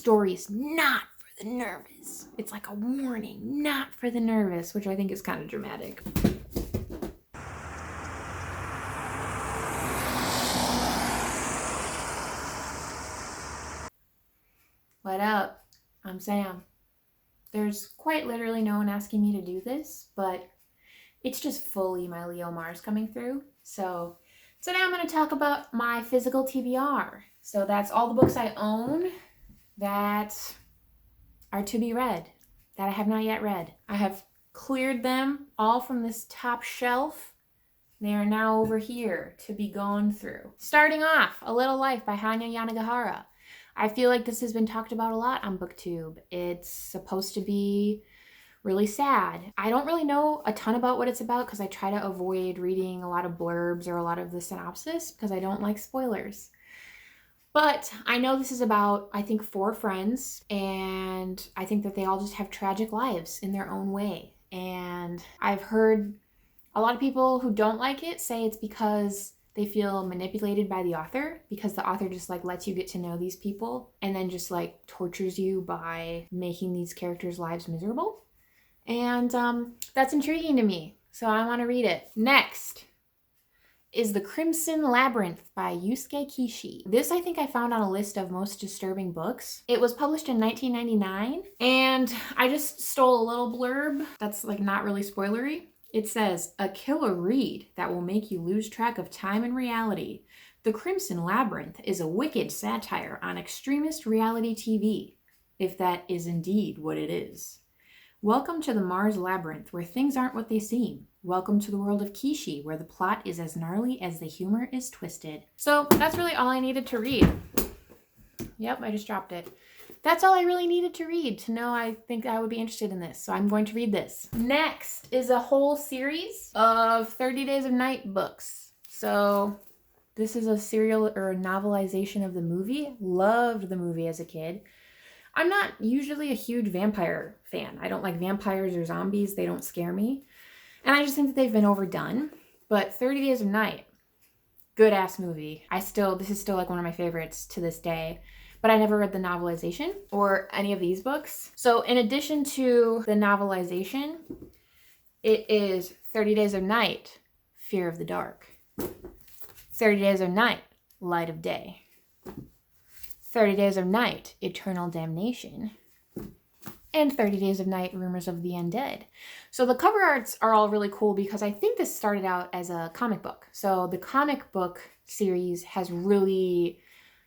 story's not for the nervous. It's like a warning, not for the nervous, which I think is kind of dramatic. What up? I'm Sam. There's quite literally no one asking me to do this, but it's just fully my Leo Mars coming through. So today I'm going to talk about my physical TBR. So that's all the books I own that are to be read, that I have not yet read. I have cleared them all from this top shelf. They are now over here to be gone through. Starting off, A Little Life by Hanya Yanagihara. I feel like this has been talked about a lot on BookTube. It's supposed to be really sad. I don't really know a ton about what it's about because I try to avoid reading a lot of blurbs or a lot of the synopsis because I don't like spoilers. But I know this is about, I think, 4 friends, and I think that they all just have tragic lives in their own way. And I've heard a lot of people who don't like it say it's because they feel manipulated by the author, because the author just like lets you get to know these people and then just like tortures you by making these characters' lives miserable. And that's intriguing to me, so I want to read it. Next is The Crimson Labyrinth by Yusuke Kishi. This I think I found on a list of most disturbing books. It was published in 1999, and I just stole a little blurb that's like not really spoilery. It says, a killer read that will make you lose track of time and reality. The Crimson Labyrinth is a wicked satire on extremist reality TV, if that is indeed what it is. Welcome to the Mars Labyrinth, where things aren't what they seem. Welcome to the world of Kishi, where the plot is as gnarly as the humor is twisted. So that's really all I needed to read. Yep, I just dropped it. That's all I really needed to read to know I think I would be interested in this. So I'm going to read this. Next is a whole series of 30 Days of Night books. So this is a serial or a novelization of the movie. Loved the movie as a kid. I'm not usually a huge vampire fan. I don't like vampires or zombies. They don't scare me. And I just think that they've been overdone. But 30 Days of Night, good ass movie. This is still like one of my favorites to this day. But I never read the novelization or any of these books. So in addition to the novelization, it is 30 Days of Night, Fear of the Dark. 30 Days of Night, Light of Day. 30 Days of Night, Eternal Damnation. And 30 Days of Night, Rumors of the Undead. So the cover arts are all really cool because I think this started out as a comic book. So the comic book series has really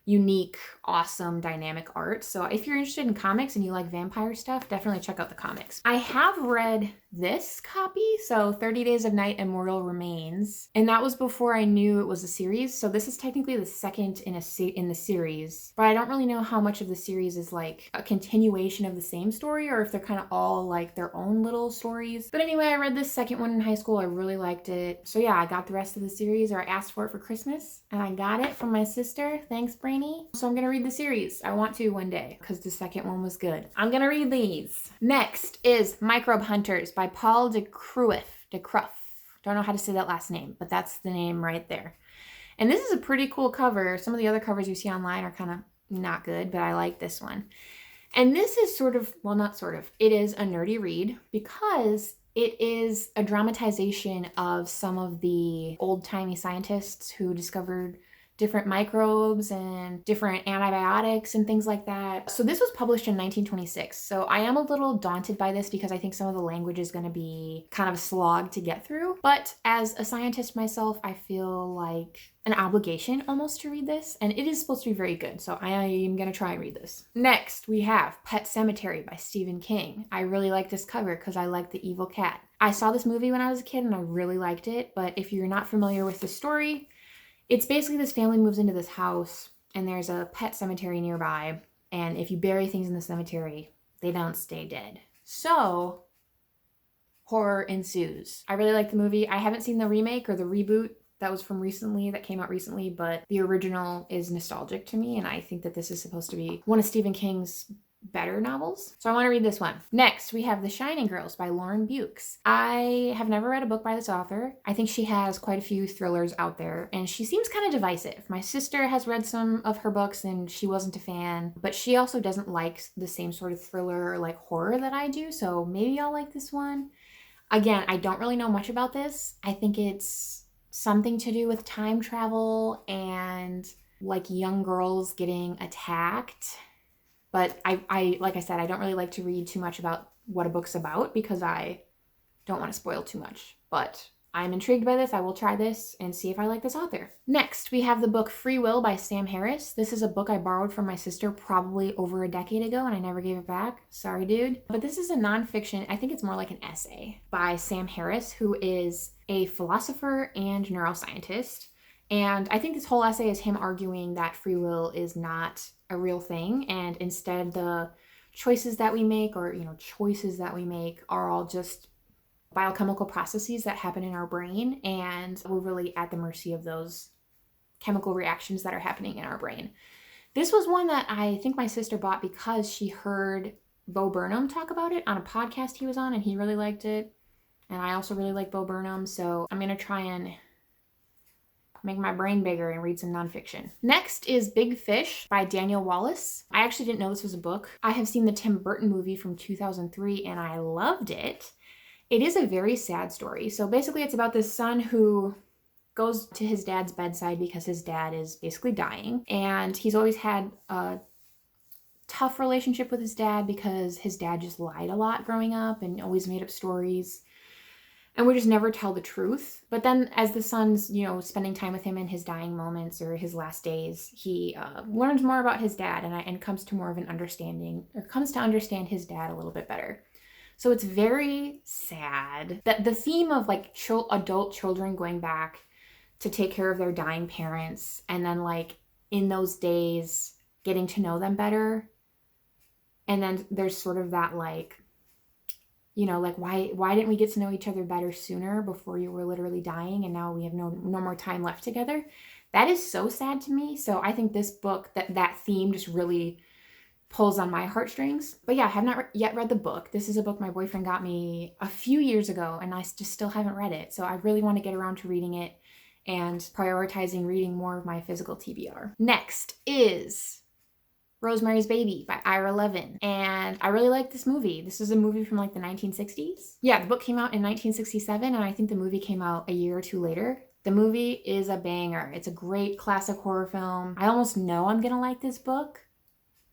unique, awesome, dynamic art. So if you're interested in comics and you like vampire stuff, definitely check out the comics. I have read this copy, so 30 Days of Night, Immortal Remains, and that was before I knew it was a series. So this is technically the second in the series, but I don't really know how much of the series is like a continuation of the same story or if they're kind of all like their own little stories. But anyway, I read this second one in high school. I really liked it. So yeah, I got the rest of the series, or I asked for it for Christmas, and I got it from my sister. Thanks, Brainy. So I'm gonna read the series. I want to one day because the second one was good. I'm gonna read these. Next is Microbe Hunters by Paul de Kruif. Don't know how to say that last name, but that's the name right there. And this is a pretty cool cover. Some of the other covers you see online are kind of not good, but I like this one. And this is sort of, well, not sort of, it is a nerdy read because it is a dramatization of some of the old-timey scientists who discovered different microbes and different antibiotics and things like that. So this was published in 1926. So I am a little daunted by this because I think some of the language is going to be kind of a slog to get through. But as a scientist myself, I feel like an obligation almost to read this, and it is supposed to be very good. So I am going to try and read this. Next, we have Pet Sematary by Stephen King. I really like this cover because I like the evil cat. I saw this movie when I was a kid and I really liked it, but if you're not familiar with the story, it's basically this family moves into this house and there's a pet cemetery nearby. And if you bury things in the cemetery, they don't stay dead. So horror ensues. I really like the movie. I haven't seen the remake or the reboot that came out recently, but the original is nostalgic to me. And I think that this is supposed to be one of Stephen King's better novels. So I want to read this one. Next, we have The Shining Girls by Lauren Beukes. I have never read a book by this author. I think she has quite a few thrillers out there, and she seems kind of divisive. My sister has read some of her books, and she wasn't a fan, but she also doesn't like the same sort of thriller or like horror that I do, so maybe I'll like this one. Again, I don't really know much about this. I think it's something to do with time travel and like young girls getting attacked. But I like I said, I don't really like to read too much about what a book's about because I don't want to spoil too much. But I'm intrigued by this. I will try this and see if I like this author. Next, we have the book Free Will by Sam Harris. This is a book I borrowed from my sister probably over a decade ago and I never gave it back. Sorry, dude. But this is a nonfiction, I think it's more like an essay, by Sam Harris, who is a philosopher and neuroscientist. And I think this whole essay is him arguing that free will is not a real thing, and instead the choices that we make, or choices that we make, are all just biochemical processes that happen in our brain, and we're really at the mercy of those chemical reactions that are happening in our brain. This was one that I think my sister bought because she heard Bo Burnham talk about it on a podcast he was on, and he really liked it. And I also really like Bo Burnham, so I'm gonna try and make my brain bigger and read some nonfiction. Next is Big Fish by Daniel Wallace. I actually didn't know this was a book. I have seen the Tim Burton movie from 2003 and I loved it. It is a very sad story. So basically it's about this son who goes to his dad's bedside because his dad is basically dying. And he's always had a tough relationship with his dad because his dad just lied a lot growing up and always made up stories and would just never tell the truth. But then as the son's, spending time with him in his dying moments or his last days, he learns more about his dad and comes to more of an understanding, or comes to understand his dad a little bit better. So it's very sad that the theme of like adult children going back to take care of their dying parents, and then like in those days getting to know them better. And then there's sort of that like, like why didn't we get to know each other better sooner, before you were literally dying and now we have no more time left together? That is so sad to me. So I think this book, that theme just really pulls on my heartstrings. But yeah, I have not yet read the book. This is a book my boyfriend got me a few years ago and I just still haven't read it. So I really want to get around to reading it and prioritizing reading more of my physical TBR. Next is Rosemary's Baby by Ira Levin. And I really like this movie. This is a movie from like the 1960s. Yeah, the book came out in 1967 and I think the movie came out a year or two later. The movie is a banger. It's a great classic horror film. I almost know I'm gonna like this book,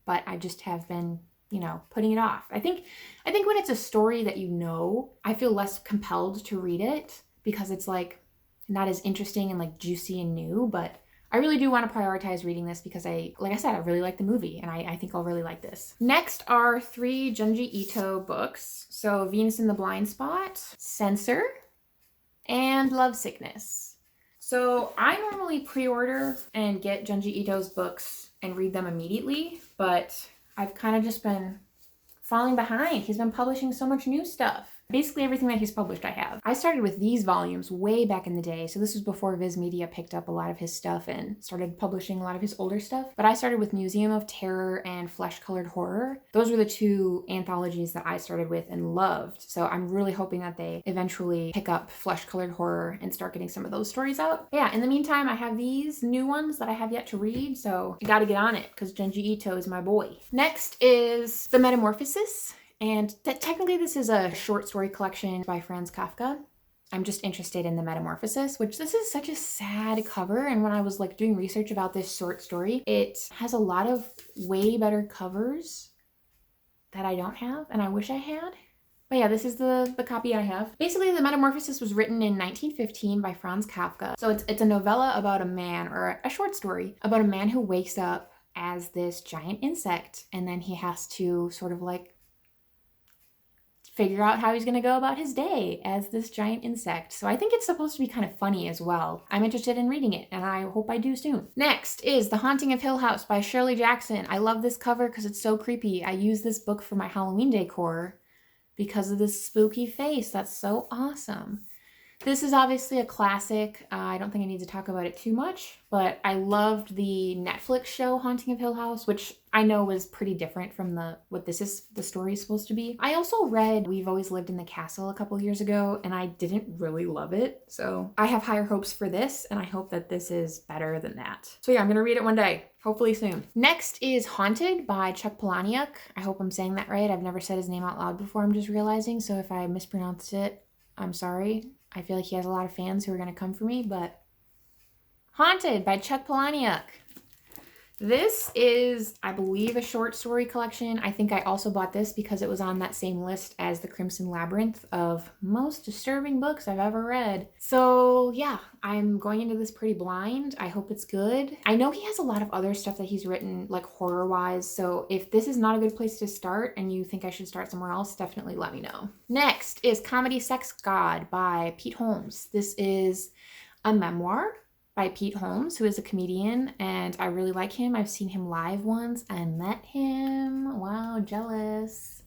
but I just have been, putting it off. I think when it's a story that I feel less compelled to read it because it's like not as interesting and like juicy and new, but I really do want to prioritize reading this because like I said, I really like the movie and I think I'll really like this. Next are 3 Junji Ito books. So Venus in the Blind Spot, Censor, and Lovesickness. So I normally pre-order and get Junji Ito's books and read them immediately, but I've kind of just been falling behind. He's been publishing so much new stuff. Basically everything that he's published I have. I started with these volumes way back in the day, so this was before Viz Media picked up a lot of his stuff and started publishing a lot of his older stuff. But I started with Museum of Terror and Flesh Colored Horror. Those were the 2 anthologies that I started with and loved, so I'm really hoping that they eventually pick up Flesh Colored Horror and start getting some of those stories out. But yeah, in the meantime, I have these new ones that I have yet to read, so I gotta get on it because Junji Ito is my boy. Next is The Metamorphosis. And technically this is a short story collection by Franz Kafka. I'm just interested in The Metamorphosis, which this is such a sad cover. And when I was like doing research about this short story, it has a lot of way better covers that I don't have and I wish I had. But yeah, this is the copy I have. Basically, The Metamorphosis was written in 1915 by Franz Kafka. So it's a novella about a man, or a short story, about a man who wakes up as this giant insect and then he has to sort of like figure out how he's going to go about his day as this giant insect. So I think it's supposed to be kind of funny as well. I'm interested in reading it, and I hope I do soon. Next is The Haunting of Hill House by Shirley Jackson. I love this cover because it's so creepy. I use this book for my Halloween decor because of this spooky face. That's so awesome. This is obviously a classic. I don't think I need to talk about it too much, but I loved the Netflix show Haunting of Hill House, which I know was pretty different from what the story is supposed to be. I also read We've Always Lived in the Castle a couple years ago, and I didn't really love it. So I have higher hopes for this, and I hope that this is better than that. So yeah, I'm gonna read it one day. Hopefully soon. Next is Haunted by Chuck Palahniuk. I hope I'm saying that right. I've never said his name out loud before, I'm just realizing. So if I mispronounced it, I'm sorry. I feel like he has a lot of fans who are going to come for me, but Haunted by Chuck Palahniuk. This is, I believe, a short story collection. I think I also bought this because it was on that same list as The Crimson Labyrinth of most disturbing books I've ever read. So yeah, I'm going into this pretty blind. I hope it's good. I know he has a lot of other stuff that he's written, like horror-wise, so if this is not a good place to start and you think I should start somewhere else, definitely let me know. Next is Comedy Sex God by Pete Holmes. This is a memoir by Pete Holmes, who is a comedian, and I really like him. I've seen him live once and met him. Wow, jealous.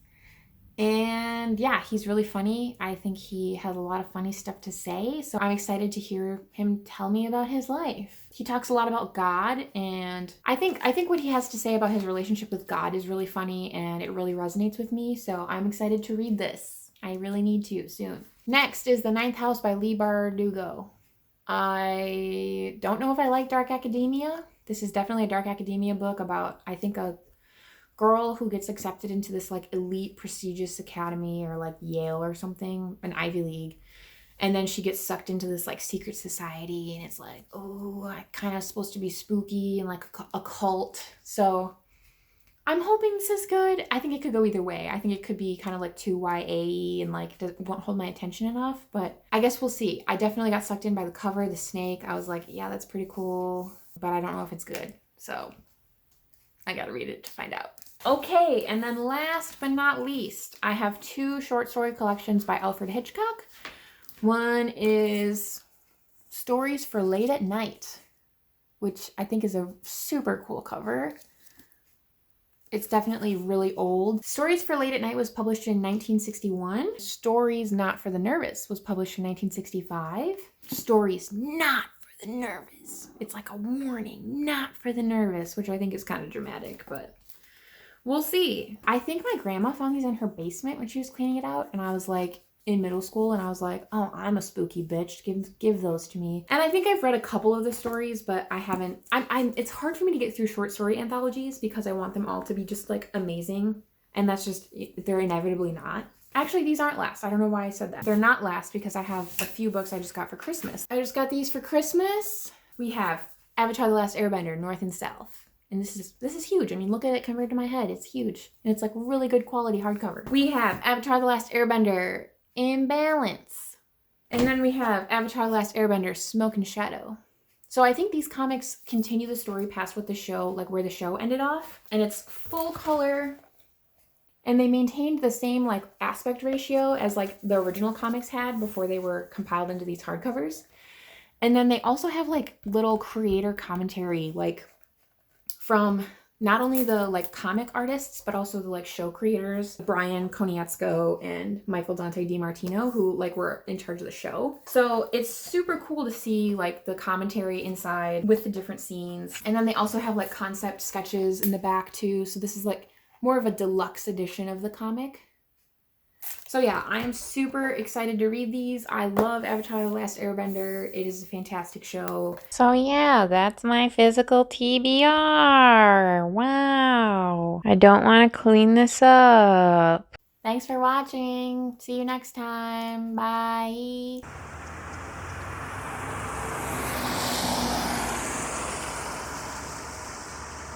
And yeah, he's really funny. I think he has a lot of funny stuff to say, so I'm excited to hear him tell me about his life. He talks a lot about God, and I think what he has to say about his relationship with God is really funny, and it really resonates with me, so I'm excited to read this. I really need to soon. Next is The Ninth House by Leigh Bardugo. I don't know if I like dark academia. This is definitely a dark academia book about, I think, a girl who gets accepted into this like elite prestigious academy, or like Yale or something, an Ivy League. And then she gets sucked into this like secret society, and it's like, oh, I kind of supposed to be spooky and like a cult. So I'm hoping this is good. I think it could go either way. I think it could be kind of like too YA and like it won't hold my attention enough, but I guess we'll see. I definitely got sucked in by the cover, the snake. I was like, yeah, that's pretty cool, but I don't know if it's good. So I gotta read it to find out. Okay, and then last but not least, I have two short story collections by Alfred Hitchcock. One is Stories for Late at Night, which I think is a super cool cover. It's definitely really old. Stories for Late at Night was published in 1961. Stories Not for the Nervous was published in 1965. Stories Not for the Nervous. It's like a warning, not for the nervous, which I think is kind of dramatic, but we'll see. I think my grandma found these in her basement when she was cleaning it out, and I was like, in middle school, and I was like, oh, I'm a spooky bitch, give those to me. And I think I've read a couple of the stories, but I haven't, it's hard for me to get through short story anthologies because I want them all to be just like amazing, and that's just, they're inevitably not. Actually, these aren't last. I don't know why I said that. They're not last because I have a few books I just got for Christmas. I just got these for Christmas. We have Avatar: The Last Airbender, North and South. And this is huge. I mean, look at it compared to my head. It's huge. And it's like really good quality hardcover. We have Avatar: The Last Airbender, Imbalance. And then we have Avatar: The Last Airbender, Smoke and Shadow. So I think these comics continue the story past what the show, like where the show ended off. And it's full color. And they maintained the same like aspect ratio as like the original comics had before they were compiled into these hardcovers. And then they also have like little creator commentary, like from not only the like comic artists, but also the like show creators, Brian Konietzko and Michael Dante DiMartino, who like were in charge of the show. So it's super cool to see like the commentary inside with the different scenes. And then they also have like concept sketches in the back too. So this is like more of a deluxe edition of the comic. So yeah, I am super excited to read these. I love Avatar: The Last Airbender. It is a fantastic show. So yeah, that's my physical TBR. Wow. I don't want to clean this up. Thanks for watching. See you next time. Bye.